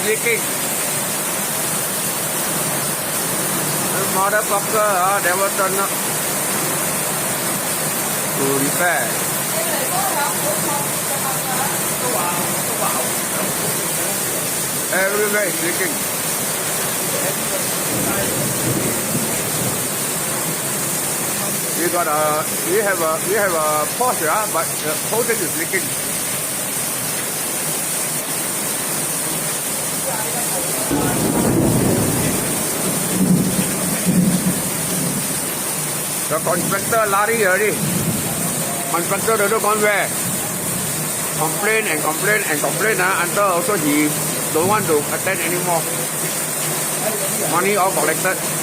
leaking. The motherfucker never turn up to repair. Everywhere is leaking. We have a Porsche, but the whole thing is leaking. The contractor lari already. Contractor don't know gone where. Complain and complain and complain until also he don't want to attend anymore. Money all collected.